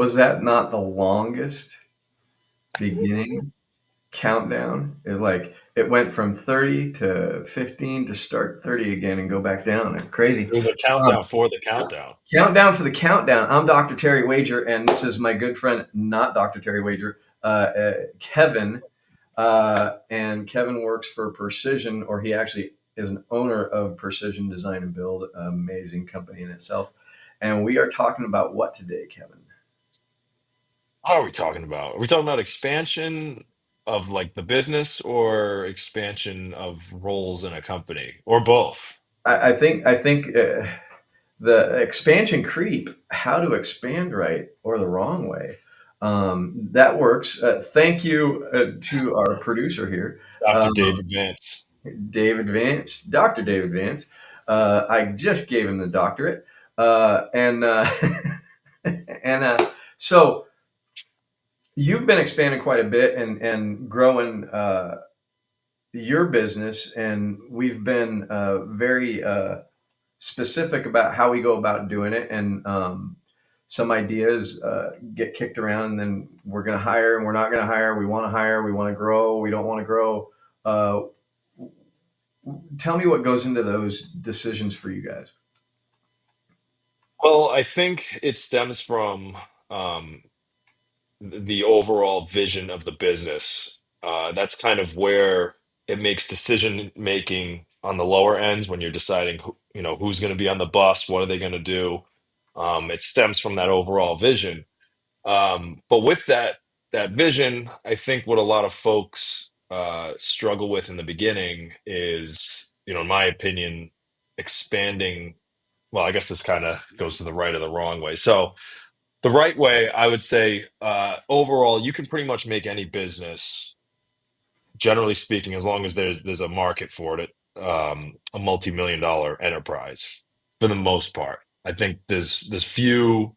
Was that not the longest beginning countdown? It went from 30 to 15 to start 30 again and go back down. It's crazy. It was a Um, countdown for the countdown. Countdown for the countdown. I'm Dr. Terry Wager, and this is my good friend, not Dr. Terry Wager, Kevin. And Kevin works for Precision, or he actually is an owner of Precision Design and Build, an amazing company in itself. And we are talking about what today, Kevin? What are we talking about? Are we talking about expansion of like the business or expansion of roles in a company or both? I think the expansion creep, how to expand right or the wrong way. That works. Thank you to our producer here, Dr. um, David Vance. David Vance, Dr. David Vance. I just gave him the doctorate. And and so you've been expanding quite a bit and growing your business, and we've been very specific about how we go about doing it, and some ideas get kicked around, and then we're going to hire and we're not going to hire. We want to hire, we want to grow, we don't want to grow. uh, Tell me what goes into those decisions for you guys. Well, I think it stems from um, the overall vision of the business. That's kind of where it makes decision making on the lower ends when you're deciding who's going to be on the bus, what are they going to do. It stems from that overall vision. But with that vision, I think what a lot of folks struggle with in the beginning is, in my opinion, expanding. Well, I guess this kind of goes to the right or the wrong way. So the right way, I would say, overall, you can pretty much make any business, generally speaking, as long as there's a market for it, a multi-million dollar enterprise for the most part. I think there's few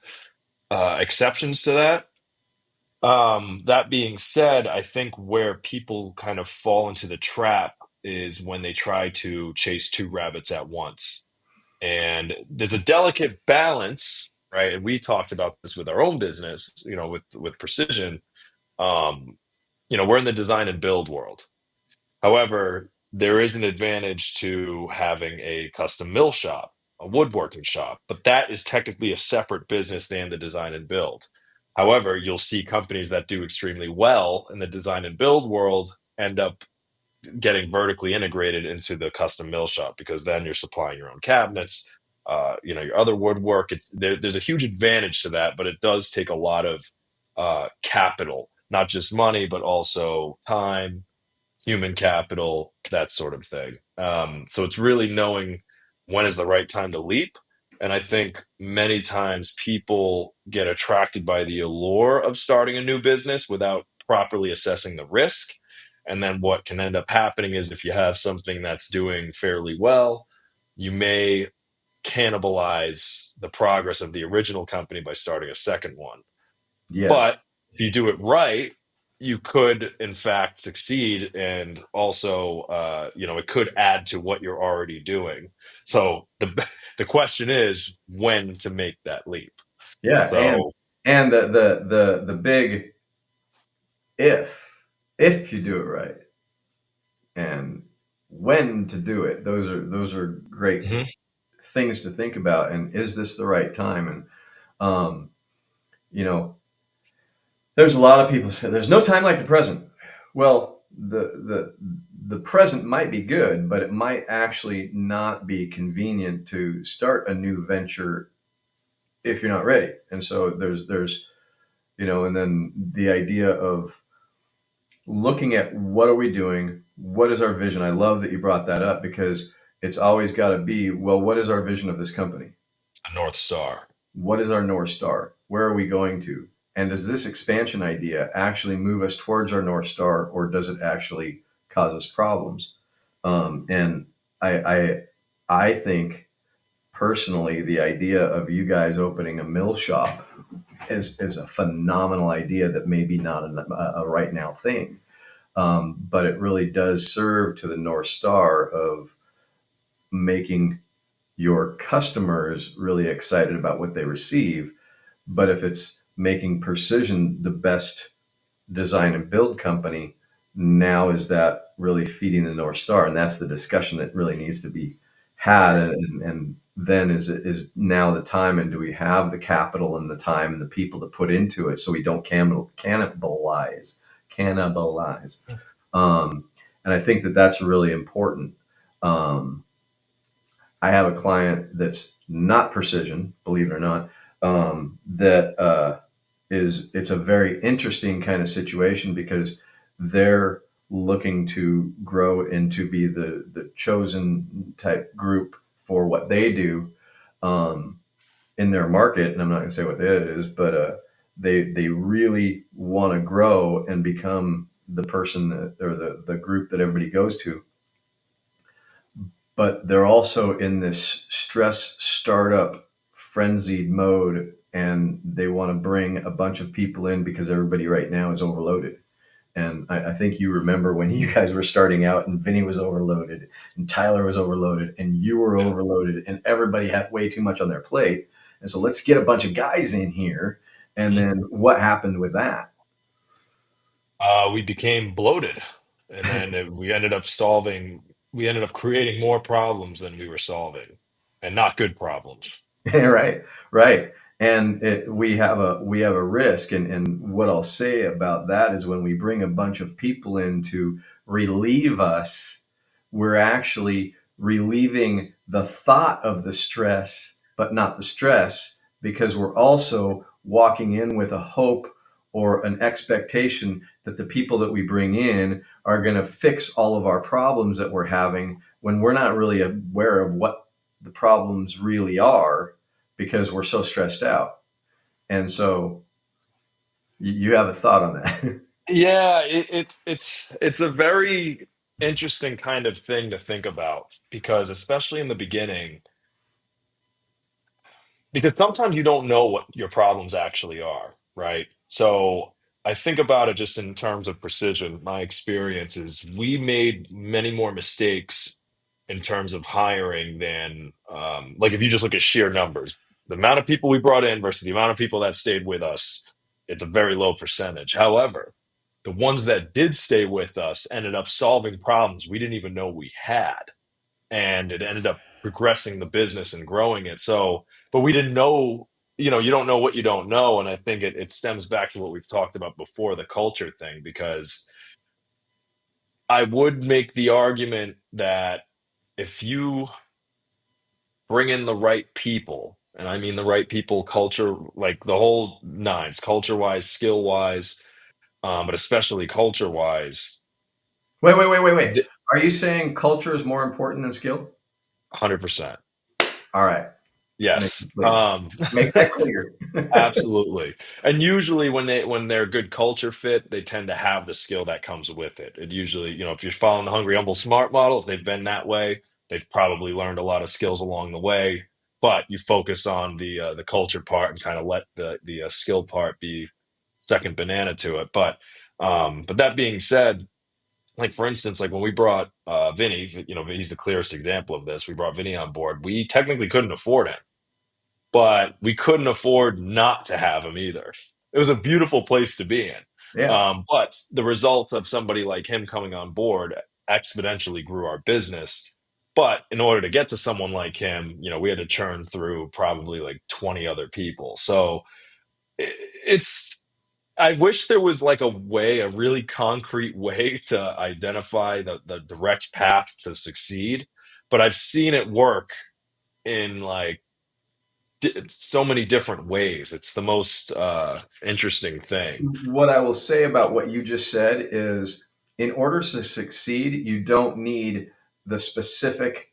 exceptions to that. That being said, I think where people kind of fall into the trap is when they try to chase two rabbits at once. And there's a delicate balance, right? And we talked about this with our own business, with Precision. Um, we're in the design and build world. However, there is an advantage to having a custom mill shop, a woodworking shop, but that is technically a separate business than the design and build. However, you'll see companies that do extremely well in the design and build world end up getting vertically integrated into the custom mill shop because then you're supplying your own cabinets, your other woodwork. There's a huge advantage to that, but it does take a lot of capital, not just money, but also time, human capital, that sort of thing. So it's really knowing when is the right time to leap. And I think many times people get attracted by the allure of starting a new business without properly assessing the risk. And then what can end up happening is if you have something that's doing fairly well, you may cannibalize the progress of the original company by starting a second one. Yes. But if you do it right, you could in fact succeed, and also, it could add to what you're already doing. So the question is when to make that leap. Yeah, So and the big if you do it right, and when to do it. Those are great mhm. things to think about. And is this the right time? And um, you know, there's a lot of people say there's no time like the present. Well, the present might be good, but it might actually not be convenient to start a new venture if you're not ready. And so there's and then the idea of looking at what are we doing, what is our vision. I love that you brought that up because it's always got to be, well, what is our vision of this company? A North Star. What is our North Star? Where are we going to? And does this expansion idea actually move us towards our North Star, or does it actually cause us problems? And I, I think personally, the idea of you guys opening a mill shop is a phenomenal idea that maybe not a right now thing, but it really does serve to the North Star of making your customers really excited about what they receive. But if it's making Precision the best design and build company, now is that really feeding the North Star? And that's the discussion that really needs to be had. And then is now the time, and do we have the capital and the time and the people to put into it so we don't cannibalize. Um, and I think that that's really important. Um, I have a client that's not Precision, believe it or not, that it's a very interesting kind of situation because they're looking to grow into be the chosen type group for what they do, um, in their market. And I'm not going to say what that is, but they really want to grow and become the person that, or the group that everybody goes to. But they're also in this stress startup frenzied mode, and they want to bring a bunch of people in because everybody right now is overloaded. And I think you remember when you guys were starting out and Vinny was overloaded and Tyler was overloaded and you were Yeah. overloaded and everybody had way too much on their plate. And so let's get a bunch of guys in here. And Mhm. then what happened with that? We became bloated, and then we ended up creating more problems than we were solving, and not good problems. Right, right. And we have a risk, and what I'll say about that is when we bring a bunch of people in to relieve us, we're actually relieving the thought of the stress, but not the stress, because we're also walking in with a hope or an expectation that the people that we bring in are going to fix all of our problems that we're having, when we're not really aware of what the problems really are because we're so stressed out. And so you have a thought on that. Yeah, it's a very interesting kind of thing to think about because especially in the beginning, because sometimes you don't know what your problems actually are, right? So I think about it just in terms of precision. My experience is we made many more mistakes in terms of hiring than like if you just look at sheer numbers, the amount of people we brought in versus the amount of people that stayed with us, it's a very low percentage. However, the ones that did stay with us ended up solving problems we didn't even know we had, and it ended up progressing the business and growing it. So, but we didn't know, you don't know what you don't know. And I think it stems back to what we've talked about before, the culture thing, because I would make the argument that if you bring in the right people, and I mean the right people, culture, like the whole nines, culture wise, skill wise, but especially culture wise, Wait. Are you saying culture is more important than skill? 100%. All right. Make Yes. it clear. Make that clear. Absolutely. And usually when they're a good culture fit, they tend to have the skill that comes with it. It usually, if you're following the hungry, humble, smart model, if they've been that way, they've probably learned a lot of skills along the way. But you focus on the culture part and kind of let the skill part be second banana to it. But that being said, like for instance, like when we brought Vinny, he's the clearest example of this. We brought Vinny on board. We technically couldn't afford him, but we couldn't afford not to have him either. It was a beautiful place to be in. Yeah. But the results of somebody like him coming on board exponentially grew our business. But in order to get to someone like him, we had to churn through probably like 20 other people. So it's, I wish there was like a really concrete way to identify the direct path to succeed. But I've seen it work in like so many different ways. It's the most interesting thing. What I will say about what you just said is, in order to succeed, you don't need the specific,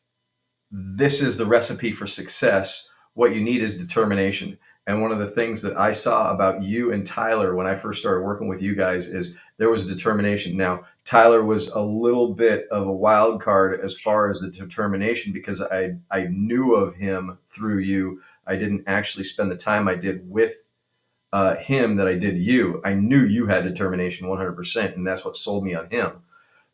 this is the recipe for success. What you need is determination. And one of the things that I saw about you and Tyler when I first started working with you guys is there was determination. Now, Tyler was a little bit of a wild card as far as the determination because I knew of him through you. I didn't actually spend the time I did with him that I did you. I knew you had determination 100%, and that's what sold me on him.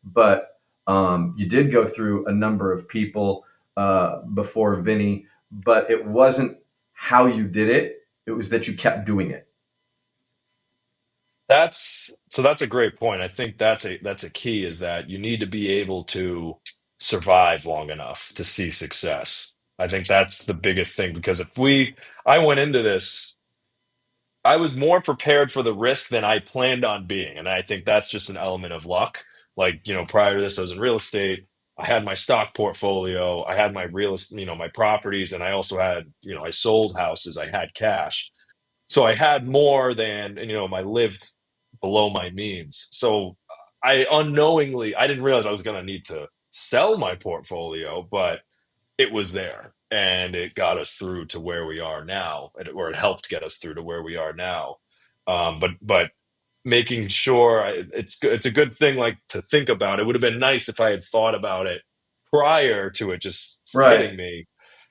But you did go through a number of people before Vinny, but it wasn't how you did it. It was that you kept doing it. That's a great point. I think that's a key, is that you need to be able to survive long enough to see success. I think that's the biggest thing, because I went into this, I was more prepared for the risk than I planned on being. And I think that's just an element of luck. Like, prior to this, I was in real estate. I had my stock portfolio, I had my real estate, my properties, and I also had, I sold houses, I had cash. So I had more than, and I lived below my means. So I didn't realize I was going to need to sell my portfolio, but it was there, and it got us through to where we are now, or it helped get us through to where we are now. But making sure it's a good thing, like, to think about. It would have been nice if I had thought about it prior to it just Right. hitting me.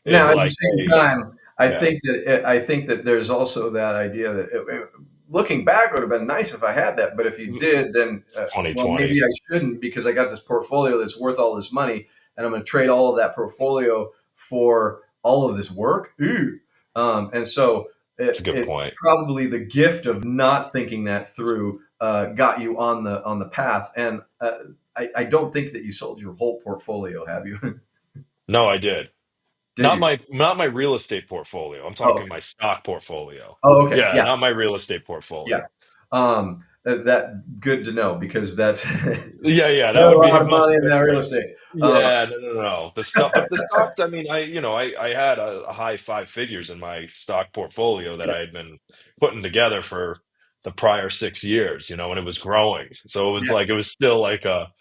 Is Now, at the like, same hey, time, yeah, I think that there's also that idea that looking back, it would have been nice if I had that. But if you did, then it's well, maybe 2020. I shouldn't, because I got this portfolio that's worth all this money, and I'm going to trade all of that portfolio for all of this work. Ooh. And so It's a good it point. probably the gift of not thinking that through got you on the path. And I don't think that you sold your whole portfolio, have you? No, I did. Did you? Not my real estate portfolio. I'm Oh, talking my stock portfolio. oh, okay. Yeah, Yeah. not my real estate Yeah. portfolio. That good to know, because that's Yeah, yeah, you that have a would lot be of much money in that real different. estate. Yeah, no, no, no. The stock, but the stocks. I mean, I had a high five figures in my stock portfolio that Yeah. I had been putting together for the prior 6 years. And it was growing. So it was Yeah. like, it was still like a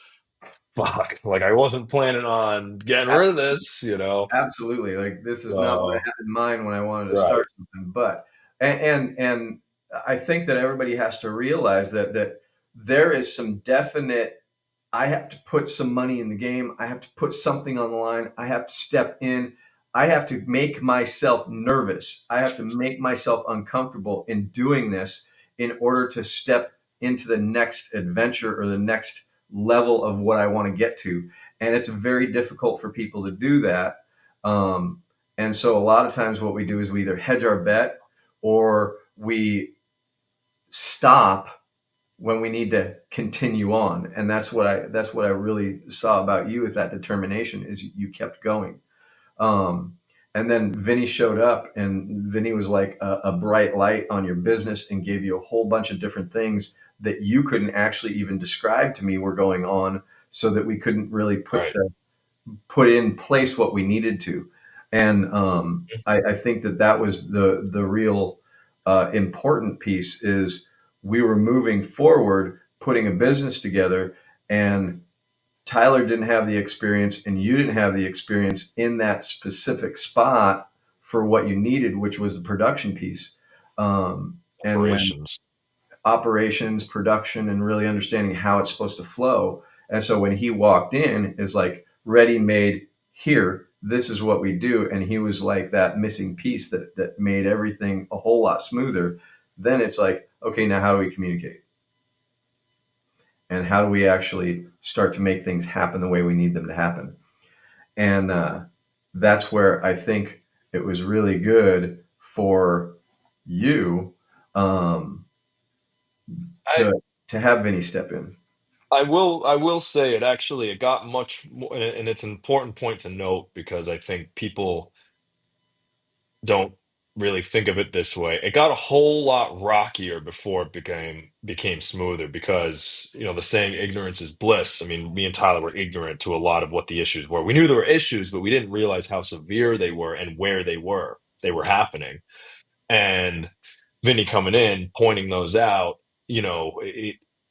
fuck. Like, I wasn't planning on getting a- rid of this. Absolutely. Like, this is not what I So had in mind when I wanted to right, start something. But and I think that everybody has to realize that there is some definite. I have to put some money in the game. I have to put something on the line. I have to step in. I have to make myself nervous. I have to make myself uncomfortable in doing this in order to step into the next adventure or the next level of what I want to get to. And it's very difficult for people to do that. Um, and so a lot of times what we do is we either hedge our bet, or we stop when we need to continue on. And that's what I really saw about you with that determination, is you kept going. um, and then Vinny showed up, and Vinny was like a bright light on your business, and gave you a whole bunch of different things that you couldn't actually even describe to me were going on, so that we couldn't really right. put in place what we needed to. And I think that was the real important piece, is we were moving forward, putting a business together, and Tyler didn't have the experience, and you didn't have the experience in that specific spot for what you needed, which was the production piece. And when Operations. operations, production, and really understanding how it's supposed to flow. And so when he walked in, is like ready made, here, this is what we do. And he was like that missing piece that made everything a whole lot smoother. Then it's like, okay, now how do we communicate? And how do we actually start to make things happen the way we need them to happen? And that's where I think it was really good for you, um, I to have Vinny step in. I will say, it got much more, and it's an important point to note, because I think people don't really think of it this way. It got a whole lot rockier before it became smoother, because the saying, ignorance is bliss. I mean, me and Tyler were ignorant to a lot of what the issues were. We knew there were issues, but we didn't realize how severe they were and where they were happening. And Vinny coming in, pointing those out,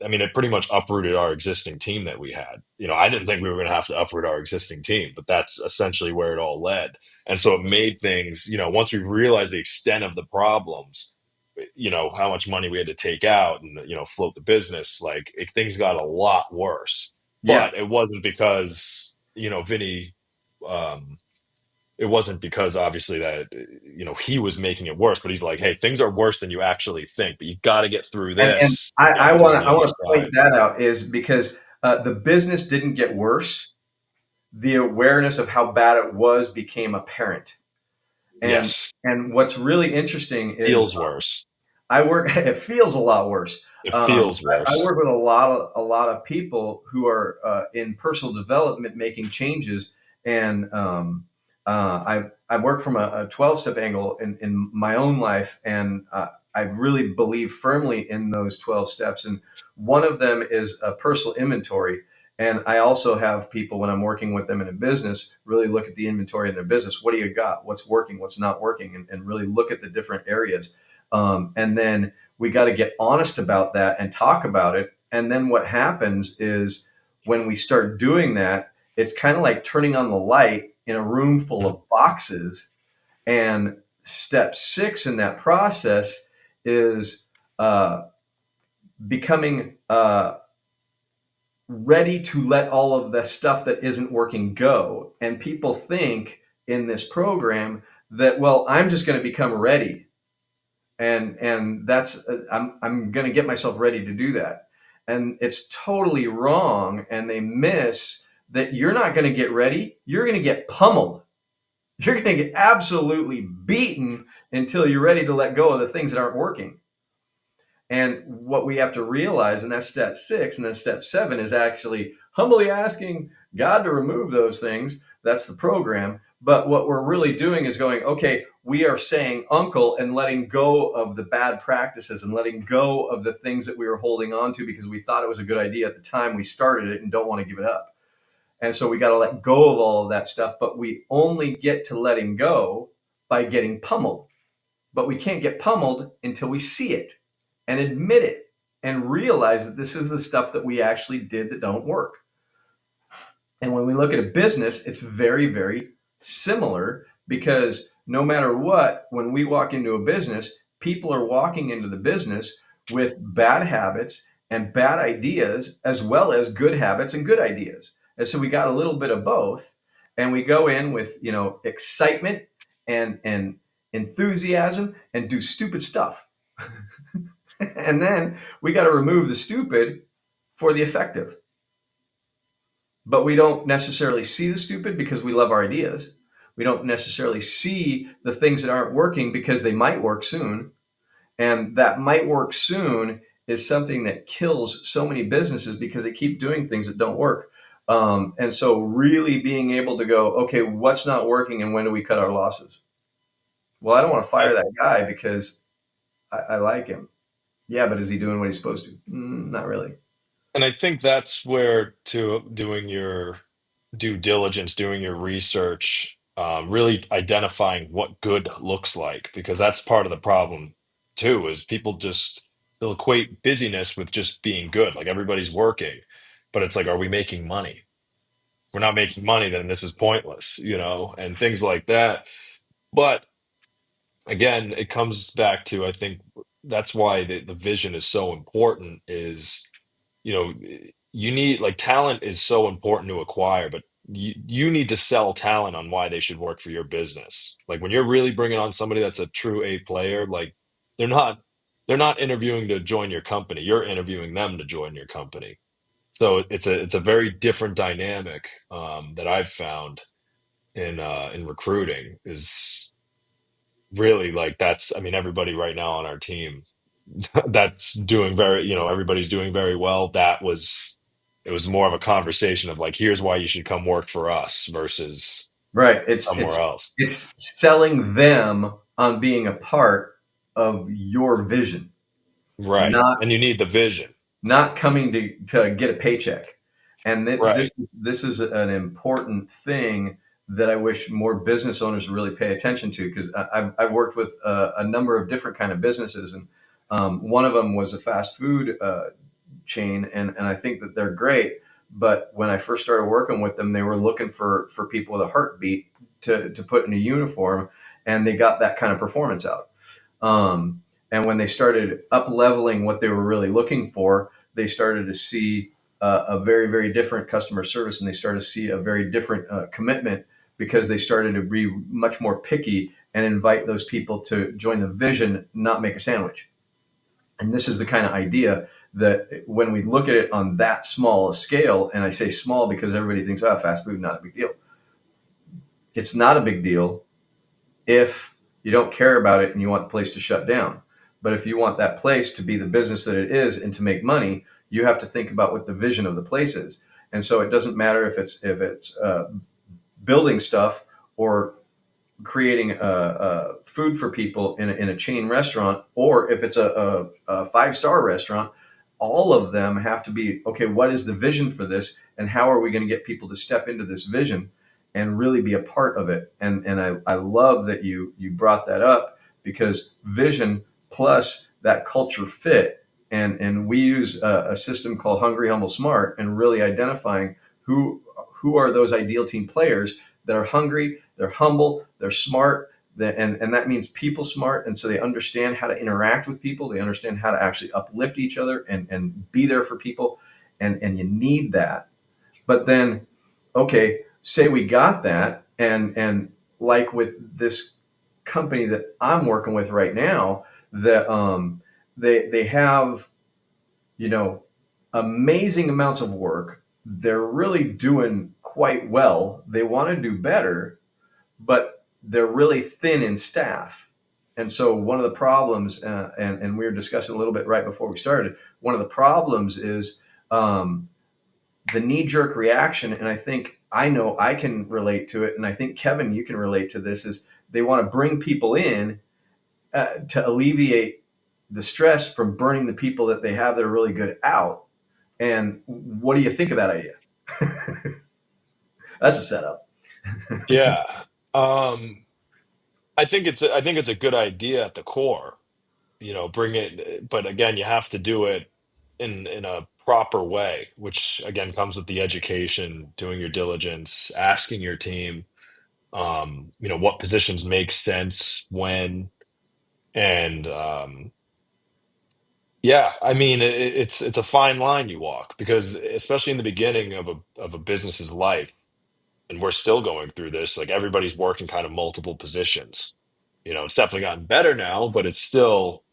I mean, it pretty much uprooted our existing team that we had. I didn't think we were going to have to uproot our existing team, but that's essentially where it all led. And so it made things, once we realized the extent of the problems, how much money we had to take out and, float the business, like, things got a lot worse. Yeah. But it wasn't because, Vinny, um, it wasn't because, obviously, that he was making it worse, but he's like, hey, things are worse than you actually think, but you got to get through And this to I get through want the I other want to point side. that out, is because the business didn't get worse. The awareness of how bad it was became apparent. And Yes, what's really interesting is feels worse. I work. It feels a lot worse. It feels I worse. work with a lot of people who are in personal development, making changes, and I work from a 12-step angle in my own life, and I really believe firmly in those 12 steps. And one of them is a personal inventory. And I also have people, when I'm working with them in a business, really look at the inventory in their business. What do you got? What's working? What's not working? And really look at the different areas. And then we got to get honest about that and talk about it. And then what happens is, when we start doing that, it's kind of like turning on the light in a room full Mhm. of boxes. And step 6 in that process is uh, becoming ready to let all of the stuff that isn't working go. And people think in this program that, well, I'm just going to become ready, and that's I'm going to get myself ready to do that. And it's totally wrong, and they miss that you're not going to get ready, you're going to get pummeled. You're going to get absolutely beaten until you're ready to let go of the things that aren't working. And what we have to realize, and that's step 6, and then step 7 is actually humbly asking God to remove those things. That's the program. But what we're really doing is going, okay, we are saying uncle and letting go of the bad practices and letting go of the things that we were holding on to because we thought it was a good idea at the time we started it and don't want to give it up. And so we got to let go of all of that stuff. But we only get to letting go by getting pummeled. But we can't get pummeled until we see it and admit it and realize that this is the stuff that we actually did that don't work. And when we look at a business, it's very, very similar, because no matter what, when we walk into a business, people are walking into the business with bad habits and bad ideas, as well as good habits and good ideas. And so we got a little bit of both. And we go in with, excitement and enthusiasm and do stupid stuff. And then we got to remove the stupid for the effective. But we don't necessarily see the stupid because we love our ideas. We don't necessarily see the things that aren't working because they might work soon. And that might work soon is something that kills so many businesses because they keep doing things that don't work. And so, really being able to go, okay, what's not working and when do we cut our losses? Well, I don't want to fire that guy because I like him. Yeah, but is he doing what he's supposed to? Not really. And I think that's where to doing your due diligence, doing your research, really identifying what good looks like, because that's part of the problem too, is people just they'll equate busyness with just being good. Like everybody's working, but it's like, are we making money? If we're not making money, then this is pointless, and things like that. But again, it comes back to, I think that's why the vision is so important, is you know you need, like, talent is so important to acquire, but you need to sell talent on why they should work for your business. Like when you're really bringing on somebody that's a true A player, like they're not they're not interviewing to join your company, you're interviewing them to join your company. So it's a very different dynamic, that I've found in recruiting, is really like, that's, I mean, everybody right now on our team that's doing very, everybody's doing very well. It was more of a conversation of like, here's why you should come work for us versus Right. It's somewhere it's else. it's selling them on being a part of your vision, Right. not And you need the vision. coming to get a paycheck. And Right. this is an important thing that I wish more business owners really pay attention to, because I've worked with a number of different kind of businesses, and one of them was a fast food chain, and I think that they're great. But when I first started working with them, they were looking for people with a heartbeat to put in a uniform, and they got that kind of performance out. And when they started up leveling what they were really looking for, they started to see a very, very different customer service, and they started to see a very different commitment, because they started to be much more picky and invite those people to join the vision, not make a sandwich. And this is the kind of idea that when we look at it on that small a scale, and I say small because everybody thinks, oh, fast food, not a big deal. It's not a big deal if you don't care about it and you want the place to shut down. But if you want that place to be the business that it is and to make money, you have to think about what the vision of the place is. And so it doesn't matter if it's building stuff or creating food for people in a chain restaurant, or if it's a five-star restaurant. All of them have to be, okay, what is the vision for this, and how are we going to get people to step into this vision and really be a part of it? And I love that you brought that up, because vision plus that culture fit, and we use a system called Hungry Humble Smart, and really identifying who are those ideal team players that are hungry, they're humble, they're smart, and that means people smart. And so they understand how to interact with people. They understand how to actually uplift each other and be there for people. And you need that. But then, okay, say we got that. And like with this company that I'm working with right now, that they have, you know, amazing amounts of work. They're really doing quite well. They want to do better, but they're really thin in staff. And so one of the problems, and we were discussing a little bit right before we started, one of the problems is the knee jerk reaction. And I think I know I can relate to it. And I think, Kevin, you can relate to this, is they want to bring people in to alleviate the stress from burning the people that they have that are really good out. And what do you think of that idea? That's a setup. Yeah. Um, I think it's a good idea at the core. Bring it, but again, you have to do it in a proper way, which again comes with the education, doing your diligence, asking your team, what positions make sense when, and yeah, I mean, it's a fine line you walk, because especially in the beginning of a business's life, and we're still going through this, like everybody's working kind of multiple positions. It's definitely gotten better now, but it's still,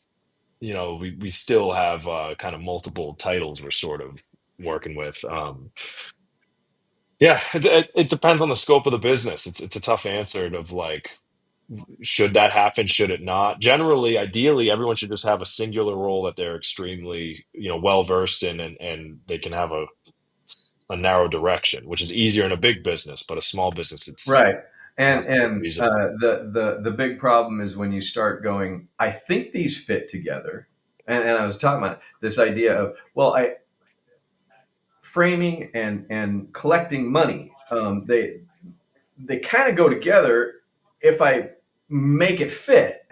we still have kind of multiple titles we're sort of working with. Yeah, it depends on the scope of the business. It's a tough answer of like, should that happen? Should it not? Generally, ideally, everyone should just have a singular role that they're extremely, well versed in, and they can have a narrow direction, which is easier in a big business, but a small business, it's Right. not And so and easy. the big problem is when you start going, I think these fit together. And I was talking about this idea of, well, I framing and collecting money. They kind of go together if I make it fit.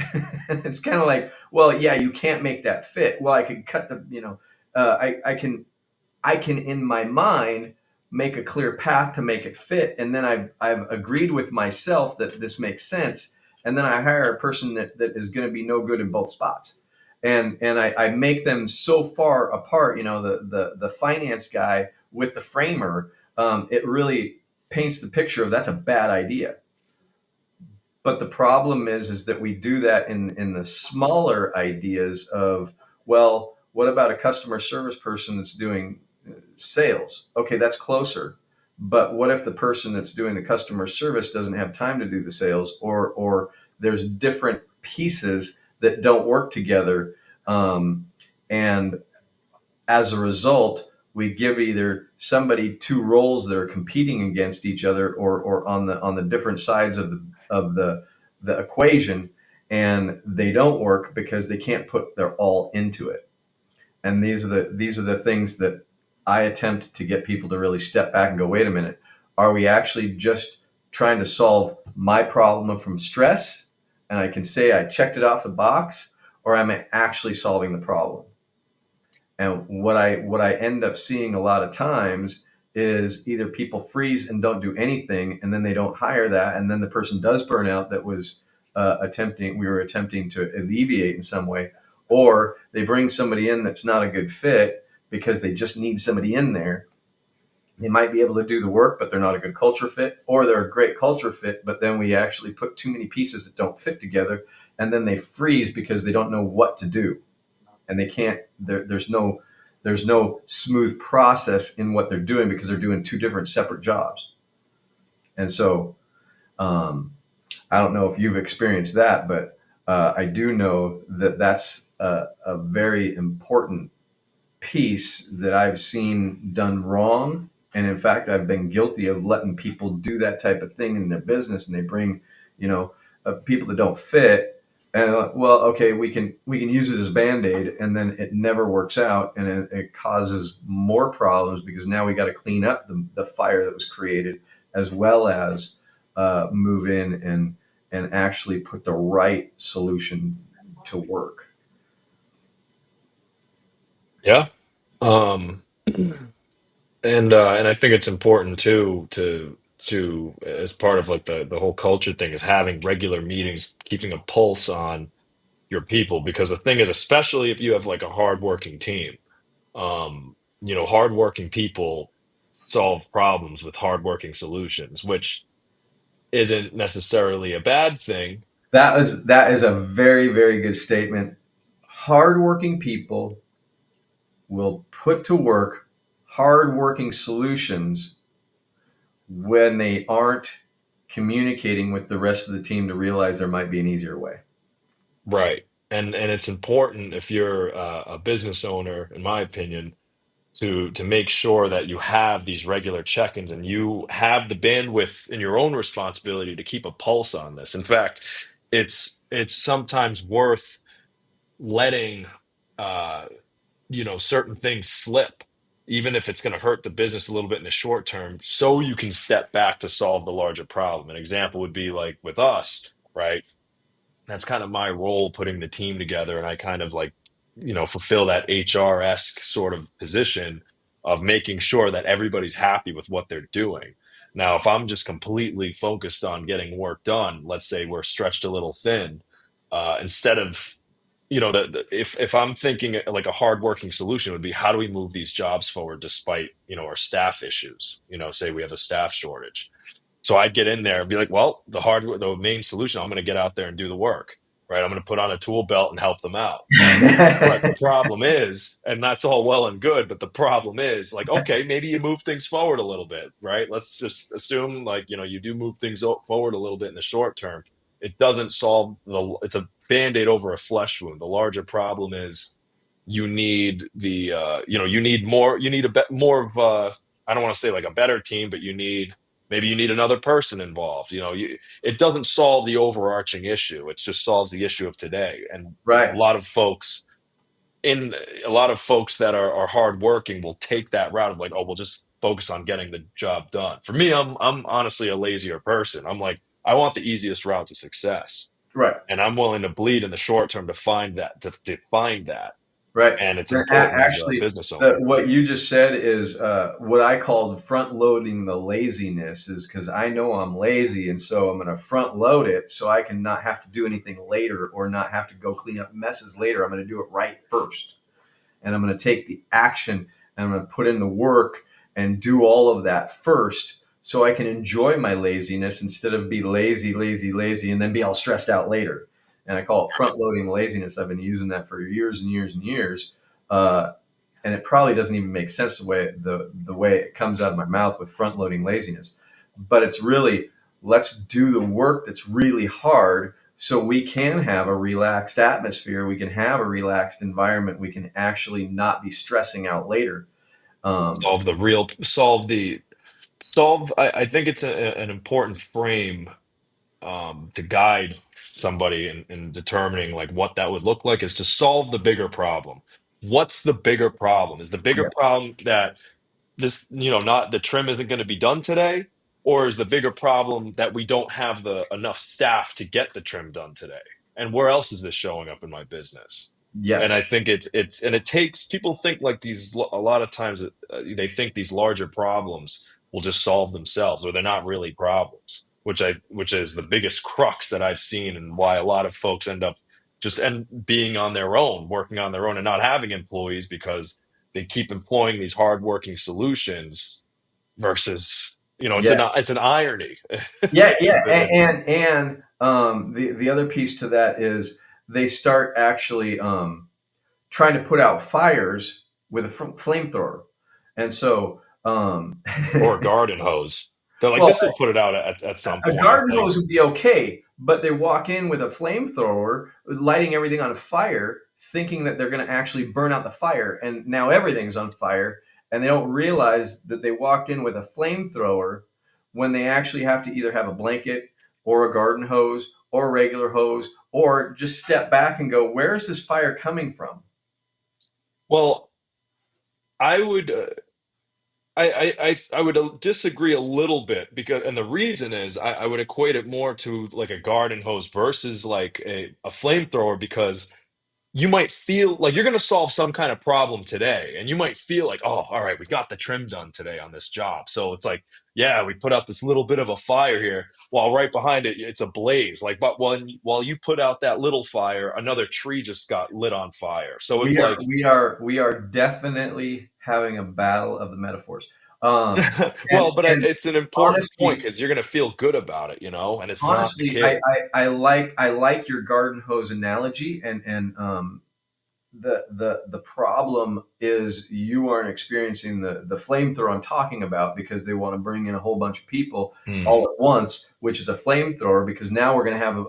It's kind of like, well, yeah, you can't make that fit. Well, I could cut the, I can in my mind make a clear path to make it fit, and then I've agreed with myself that this makes sense, and then I hire a person that is going to be no good in both spots, and I make them so far apart. The finance guy with the framer, it really paints the picture of that's a bad idea. But the problem is that we do that in the smaller ideas of, well, what about a customer service person that's doing sales? Okay, that's closer. But what if the person that's doing the customer service doesn't have time to do the sales, or there's different pieces that don't work together, and as a result, we give either somebody two roles that are competing against each other, or on the different sides of the equation, and they don't work because they can't put their all into it. And these are the things that I attempt to get people to really step back and go, wait a minute, are we actually just trying to solve my problem from stress, and I can say I checked it off the box, or am I actually solving the problem? And what I end up seeing a lot of times is either people freeze and don't do anything, and then they don't hire that, and then the person does burn out that was we were attempting to alleviate in some way, or they bring somebody in that's not a good fit because they just need somebody in there. They might be able to do the work, but they're not a good culture fit, or they're a great culture fit, but then we actually put too many pieces that don't fit together, and then they freeze because they don't know what to do, and they can't. There's no smooth process in what they're doing because they're doing two different separate jobs. And so um, I don't know if you've experienced that, but I do know that a very important piece that I've seen done wrong. And in fact, I've been guilty of letting people do that type of thing in their business, and they bring, you know, people that don't fit. And well, okay, we can use it as a band aid, and then it never works out, and it causes more problems because now we got to clean up the fire that was created, as well as move in and actually put the right solution to work. Yeah. Um, and I think it's important too to as part of like the whole culture thing is having regular meetings, keeping a pulse on your people, because the thing is, especially if you have like a hardworking team, hardworking people solve problems with hardworking solutions, which isn't necessarily a bad thing. That is a very, very good statement. Hardworking people will put to work hardworking solutions when they aren't communicating with the rest of the team to realize there might be an easier way. Right. And it's important if you're a business owner, in my opinion, to make sure that you have these regular check-ins and you have the bandwidth in your own responsibility to keep a pulse on this. In fact, it's sometimes worth letting uh, certain things slip, even if it's going to hurt the business a little bit in the short term, so you can step back to solve the larger problem. An example would be like with us, right? That's kind of my role, putting the team together, and I kind of like fulfill that HR-esque sort of position of making sure that everybody's happy with what they're doing. Now if I'm just completely focused on getting work done, let's say we're stretched a little thin, instead of if I'm thinking like a hardworking solution would be, how do we move these jobs forward despite our staff issues, say we have a staff shortage. So I'd get in there and be like, well, the main solution, I'm going to get out there and do the work, right? I'm going to put on a tool belt and help them out. But the problem is, and that's all well and good, but the problem is, like, okay, maybe you move things forward a little bit, right? Let's just assume, like, you do move things forward a little bit in the short term. It doesn't solve it's a band-aid over a flesh wound. The larger problem is you need you need more, more of, I don't want to say like a better team, but maybe you need another person involved. It doesn't solve the overarching issue. It just solves the issue of today. And a Right. lot of folks in a lot of folks that are hardworking will take that route of like, oh, we'll just focus on getting the job done. For me, I'm honestly a lazier person. I'm like, I want the easiest route to success, Right. and I'm willing to bleed in the short term to find that, to find that. Right. And it's And important as a actually, business owner. what you just said is what I called front loading the laziness, is because I know I'm lazy. And so I'm going to front load it so I can not have to do anything later or not have to go clean up messes later. I'm going to do it right first. And I'm going to take the action and I'm going to put in the work and do all of that first so I can enjoy my laziness instead of be lazy, lazy, lazy, and then be all stressed out later. And I call it front loading laziness. I've been using that for years and years and years. Uh, and it probably doesn't even make sense the way it comes out of my mouth with front loading laziness. But it's really, let's do the work that's really hard so we can have a relaxed atmosphere. We can have a relaxed environment. We can actually not be stressing out later. Um, Solve. I think it's an important frame, to guide somebody in determining like what that would look like, is to solve the bigger problem. What's the bigger problem? Is the bigger yeah, problem that this, not the trim isn't going to be done today, or is the bigger problem that we don't have the enough staff to get the trim done today? And where else is this showing up in my business? And I yes, think and it takes, people think like a lot of times they think these larger problems will just solve themselves, or they're not really problems, which is the biggest crux that I've seen, and why a lot of folks end up just being on their own, working on their own, and not having employees, because they keep employing these hardworking solutions versus, yeah, it's an irony. yeah, yeah. And And the other piece to that is they start actually trying to put out fires with a flamethrower, and so or a garden hose. They're like, well, this will put it out at some a point. It's garden like, hose would be okay, but they walk in with a flamethrower, lighting everything on fire, thinking that they're going to actually burn out the fire. And now everything's on fire. And they don't realize that they walked in with a flamethrower when they actually have to either have a blanket or a garden hose or a regular hose, or just step back and go, where is this fire coming from? Well, I would I would disagree a little bit because, and the reason is I would equate it more to like a garden hose versus like a flamethrower, because you might feel like you're going to solve some kind of problem today, and you might feel like, oh, all right, we got the trim done today on this job. So it's like, yeah, we put out this little bit of a fire here, while right behind it it's a blaze. Like, but while you put out that little fire, another tree just got lit on fire. So it's like, We are definitely having a battle of the metaphors. Um, well, but and it's an important point honestly, because you're going to feel good about it, you know, and it's not the honestly, case. I like your garden hose analogy, and the problem is you aren't experiencing the flamethrower I'm talking about, because they want to bring in a whole bunch of people Hmm. all at once, which is a flamethrower, because now we're going to have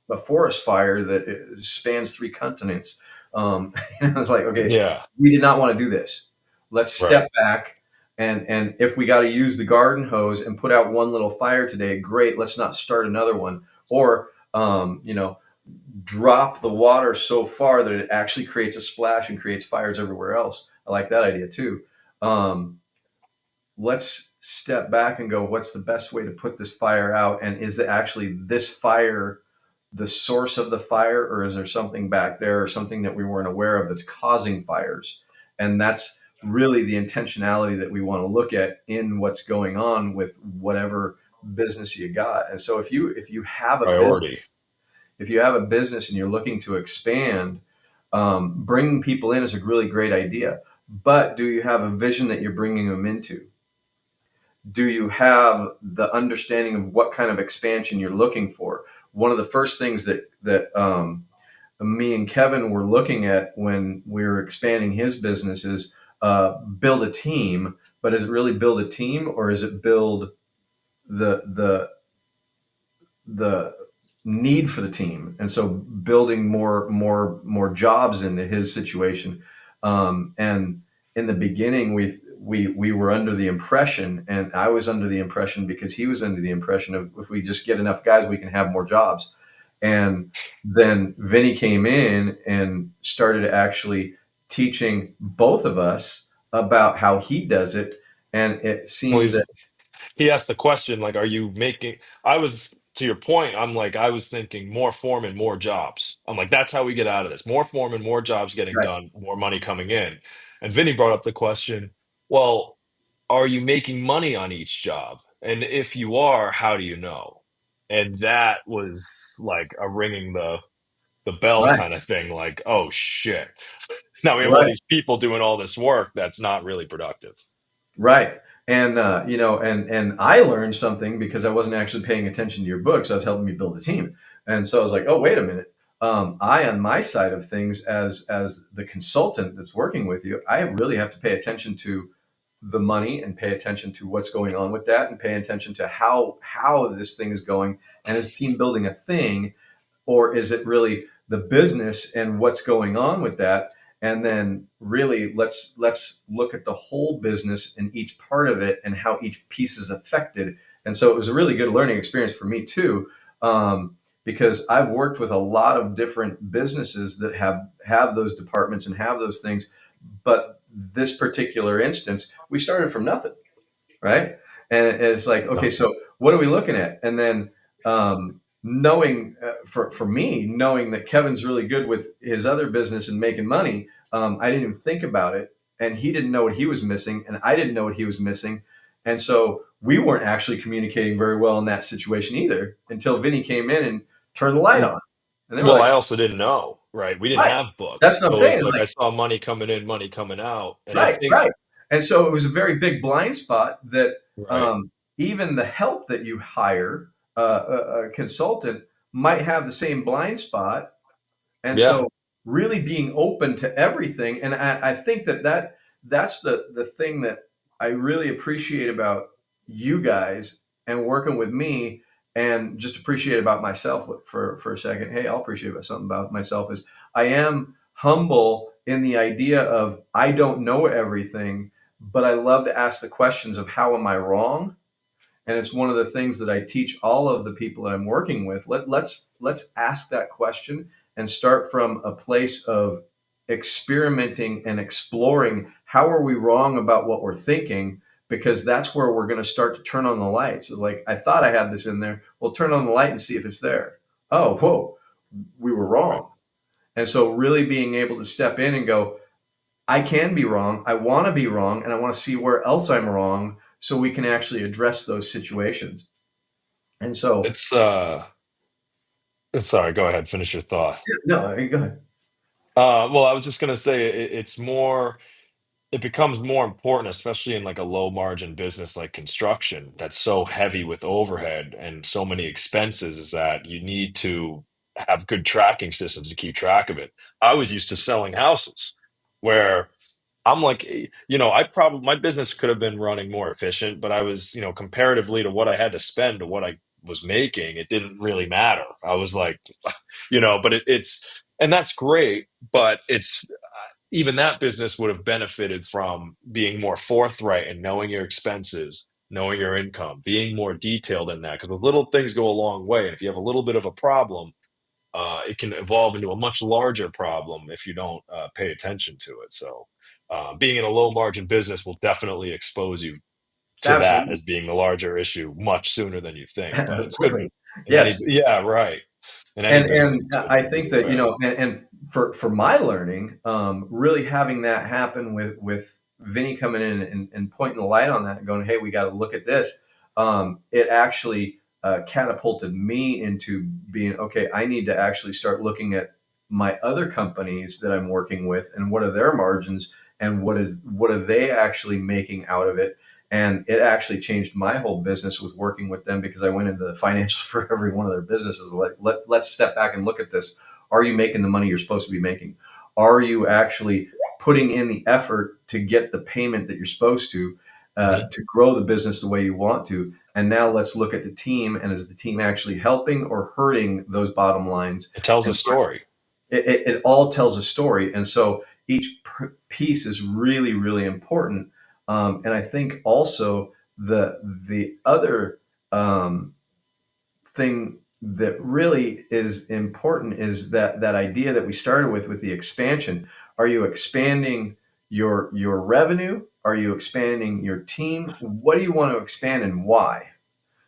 a forest fire that spans 3 continents. And I was like, okay, Yeah, we did not want to do this. Let's right. step back. And if we got to use the garden hose and put out one little fire today, great. Let's not start another one. Or, drop the water so far that it actually creates a splash and creates fires everywhere else. I like that idea too. Um, let's step back and go, what's the best way to put this fire out? And is it actually this fire the source of the fire, or is there something back there or something that we weren't aware of that's causing fires? And that's really the intentionality that we want to look at in what's going on with whatever business you got. And so if you have a business, Priority. and you're looking to expand, bringing people in is a really great idea. But do you have a vision that you're bringing them into? Do you have the understanding of what kind of expansion you're looking for? One of the first things that me and Kevin were looking at when we were expanding his business is build a team. But is it really build a team, or is it build the the need for the team? And so building more jobs into his situation. And in the beginning, we were under the impression, and I was under the impression, because he was under the impression of, if we just get enough guys, we can have more jobs. And then Vinny came in and started actually teaching both of us about how he does it. And it Well, seemed that, he asked the question, like, are you making, I was, to your point, I'm like, I was thinking more foreman, more jobs. I'm like, that's how we get out of this. More foreman, more jobs getting right, done, more money coming in. And Vinny brought up the question, well, are you making money on each job? And if you are, how do you know? And that was like a ringing the bell right, kind of thing, like, oh shit. Now we have all right. these people doing all this work that's not really productive. Right. And and I learned something because I wasn't actually paying attention to your books. I was helping you build a team. And so I was like, oh, wait a minute. I, on my side of things, as the consultant that's working with you, I really have to pay attention to the money, and pay attention to what's going on with that, and pay attention to how this thing is going. And is team building a thing, or is it really the business and what's going on with that? And then really, let's look at the whole business and each part of it, and how each piece is affected. And so it was a really good learning experience for me too, because I've worked with a lot of different businesses that have those departments and have those things. But this particular instance, we started from nothing, right? And it's like, okay, No. so what are we looking at? And then, knowing, for me, knowing that Kevin's really good with his other business and making money, I didn't even think about it, and he didn't know what he was missing, and I didn't know what he was missing, and so we weren't actually communicating very well in that situation either, until Vinny came in and turned the light on, and they were Well, like, I also didn't know, right? We didn't right, have that's books. what I'm So saying. it's It's like like, I saw money coming in, money coming out. And I right, think, right. And so it was a very big blind spot that, right. even the help that you hire, a consultant, might have the same blind spot. And Yeah. so really being open to everything. And I think that's the thing that I really appreciate about you guys and working with me. and just appreciate about myself for a second. Hey, I'll appreciate about something about myself is I am humble in the idea of I don't know everything, but I love to ask the questions of how am I wrong? And it's one of the things that I teach all of the people that I'm working with. Let's ask that question and start from a place of experimenting and exploring how are we wrong about what we're thinking, because that's where we're going to start to turn on the lights. It's like I thought I had this in there. Well, turn on the light and see if it's there. Oh, whoa, we were Right. wrong. And so really being able to step in and go, I can be wrong. I want to be wrong, and I want to see where else I'm wrong so we can actually address those situations. And so, It's sorry, go ahead, finish your thought. no, go ahead. Well, I was just gonna say it's more, it becomes more important, especially in like a low margin business like construction that's so heavy with overhead and so many expenses, is that you need to have good tracking systems to keep track of it. I was used to selling houses where I'm like, I probably, my business could have been running more efficient, but I was, comparatively to what I had to spend to what I was making, it didn't really matter. I was like, but and that's great, but it's, even that business would have benefited from being more forthright and knowing your expenses, knowing your income, being more detailed in that. Because the little things go a long way. And if you have a little bit of a problem, it can evolve into a much larger problem if you don't pay attention to it. So, being in a low margin business will definitely expose you to that Absolutely. as being the larger issue much sooner than you think. But it's good Quickly. in any, Yes. yeah, right. In any And business, it's good I to be think that, aware. and for my learning, really having that happen with Vinny coming in and pointing the light on that and going, hey, we got to look at this. It actually catapulted me into being, okay, I need to actually start looking at my other companies that I'm working with and what are their margins and what are they actually making out of it. And it actually changed my whole business with working with them, because I went into the financials for every one of their businesses. Like, let's step back and look at this. Are you making the money you're supposed to be making? Are you actually putting in the effort to get the payment that you're supposed Mhm. to grow the business the way you want to? And now let's look at the team. And is the team actually helping or hurting those bottom lines? It tells a And story. it all tells a story. And so each piece is really, really important. And I think also the other um, thing that really is important is that idea that we started with the expansion. Are you expanding your revenue? Are you expanding your team? What do you want to expand and why?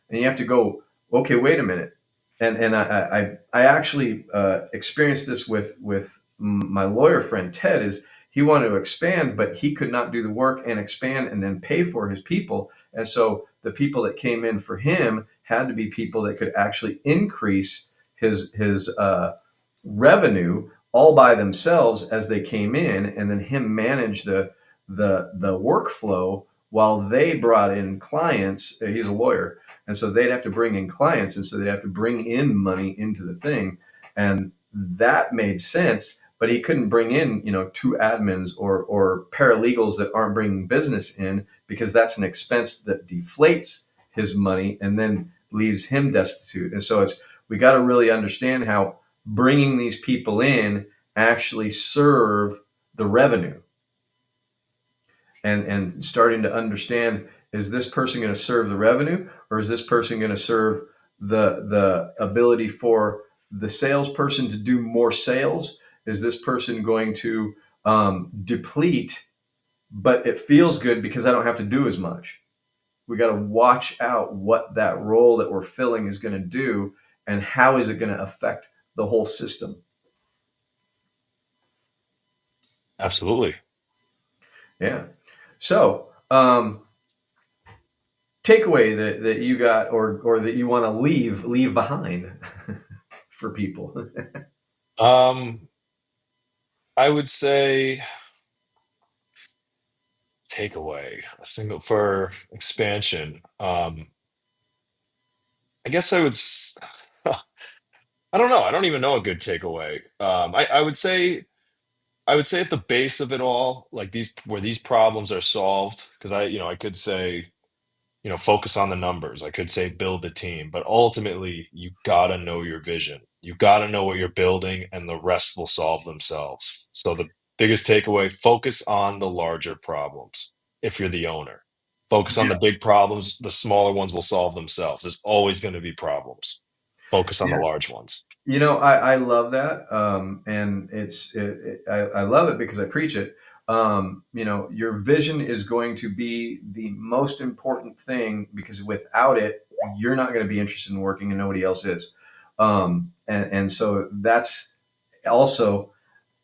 And you have to go, okay, wait a minute. And I actually experienced this with my lawyer friend Ted. Is he wanted to expand, but he could not do the work and expand and then pay for his people. And so the people that came in for him had to be people that could actually increase his revenue all by themselves as they came in, and then him manage the workflow while they brought in clients. He's a lawyer, and so they'd have to bring in clients, and so they'd have to bring in money into the thing, and that made sense. But he couldn't bring in, two admins or paralegals that aren't bringing business in, because that's an expense that deflates his money and then leaves him destitute. And so we got to really understand how bringing these people in actually serve the revenue, and starting to understand, is this person going to serve the revenue, or is this person going to serve the ability for the salesperson to do more sales? Is this person going to deplete, but it feels good because I don't have to do as much? We got to watch out what that role that we're filling is going to do, and how is it going to affect the whole system. Absolutely. Yeah. So, takeaway that you got, or that you want to leave behind for people. Um, I would say takeaway, a single for expansion. I guess I don't know. I don't even know a good takeaway. I would say at the base of it all, like these, where these problems are solved, because I could say focus on the numbers. I could say build a team, but ultimately you gotta know your vision. You gotta know what you're building, and the rest will solve themselves. So the biggest takeaway: focus on the larger problems. If you're the owner, focus on the big problems. The smaller ones will solve themselves. There's always going to be problems. Focus on the Yeah. large ones. I love that, and I love it because I preach it. Your vision is going to be the most important thing because without it, you're not going to be interested in working, and nobody else is. And so that's also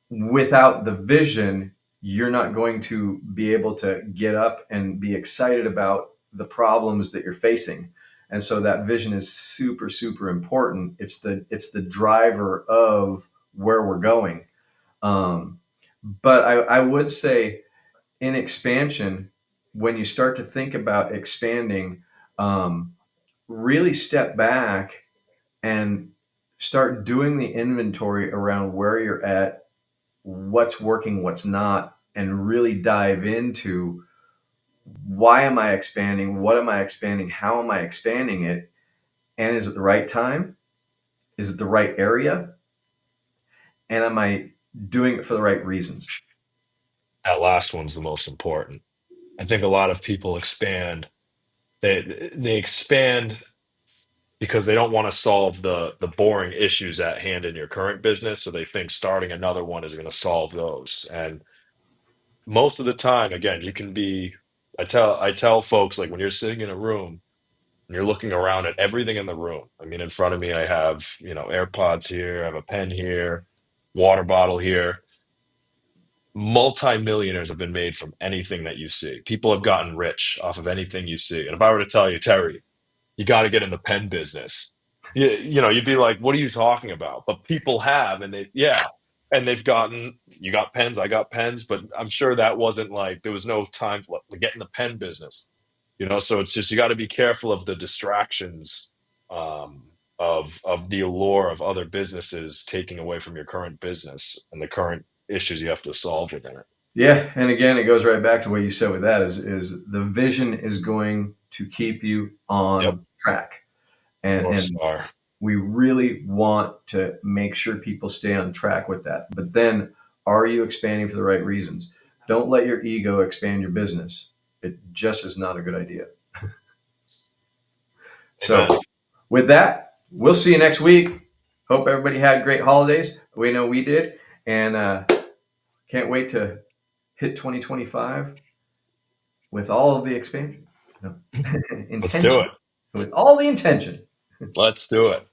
without the vision, you're not going to be able to get up and be excited about the problems that you're facing. And so that vision is super, super important. It's the driver of where we're going. Um, but I would say in expansion, when you start to think about expanding, um, really step back and start doing the inventory around where you're at, what's working, what's not, and really dive into why am I expanding? What am I expanding? How am I expanding it? And is it the right time? Is it the right area? And am I doing it for the right reasons? That last one's the most important. I think a lot of people expand. They expand because they don't want to solve the boring issues at hand in your current business, so they think starting another one is going to solve those. And most of the time, again, you can be. I tell folks, like, when you're sitting in a room and you're looking around at everything in the room. I mean, in front of me, I have AirPods here, I have a pen here, water bottle here. Multi-millionaires have been made from anything that you see. People have gotten rich off of anything you see. And if I were to tell you, Terry, you got to get in the pen business. You'd be like, what are you talking about? But people have, and they've gotten, you got pens, I got pens, but I'm sure that wasn't like, there was no time to get in the pen business, so it's just, you got to be careful of the distractions, of the allure of other businesses taking away from your current business and the current issues you have to solve within it. Yeah, and again, it goes right back to what you said with that is the vision is going to keep you Yep. on track, and North and Star. we really want to make sure people stay on track with that. But then, are you expanding for the right reasons? Don't let your ego expand your business. It just is not a good idea. So, Amen. with that, we'll see you next week. Hope everybody had great holidays. We know we did. And can't wait to hit 2025 with all of the expansion. No. Let's do Intention. it. With all the intention. Let's do it.